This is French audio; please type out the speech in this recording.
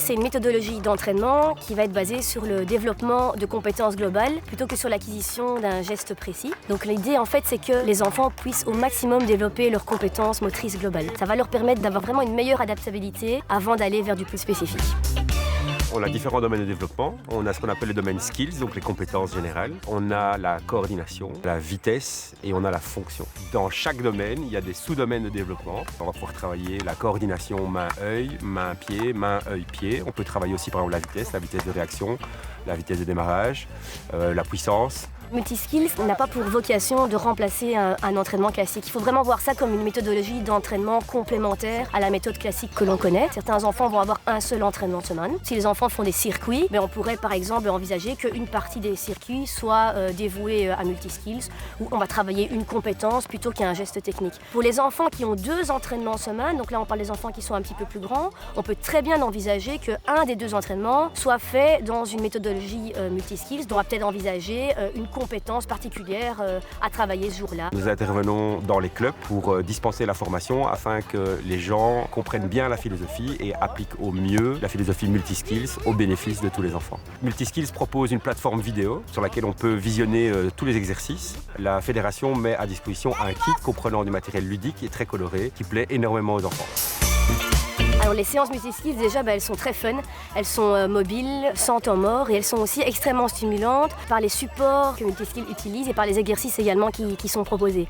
c'est une méthodologie d'entraînement qui va être basée sur le développement de compétences globales plutôt que sur l'acquisition d'un geste précis. Donc l'idée en fait c'est que les enfants puissent au maximum développer leurs compétences motrices globales. Ça va leur permettre d'avoir vraiment une meilleure adaptabilité avant d'aller vers du plus spécifique. On a différents domaines de développement. On a ce qu'on appelle les domaines skills, donc les compétences générales. On a la coordination, la vitesse et on a la fonction. Dans chaque domaine, il y a des sous-domaines de développement. On va pouvoir travailler la coordination main-œil, main-pied, main-œil-pied. On peut travailler aussi par exemple la vitesse de réaction, la vitesse de démarrage, la puissance. Multiskills n'a pas pour vocation de remplacer un entraînement classique. Il faut vraiment voir ça comme une méthodologie d'entraînement complémentaire à la méthode classique que l'on connaît. Certains enfants vont avoir un seul entraînement semaine. Si les enfants font des circuits, on pourrait par exemple envisager qu'une partie des circuits soit dévouée à multiskills, où on va travailler une compétence plutôt qu'un geste technique. Pour les enfants qui ont 2 entraînements semaine, donc là on parle des enfants qui sont un petit peu plus grands, on peut très bien envisager qu'un des 2 entraînements soit fait dans une méthodologie multiskills, dont on va peut-être envisager une compétences particulières à travailler ce jour-là. Nous intervenons dans les clubs pour dispenser la formation afin que les gens comprennent bien la philosophie et appliquent au mieux la philosophie multiskills au bénéfice de tous les enfants. Multiskills propose une plateforme vidéo sur laquelle on peut visionner tous les exercices. La fédération met à disposition un kit comprenant du matériel ludique et très coloré qui plaît énormément aux enfants. Alors les séances multiskills déjà elles sont très fun, elles sont mobiles, sans temps mort et elles sont aussi extrêmement stimulantes par les supports que Multiskills utilise et par les exercices également qui sont proposés.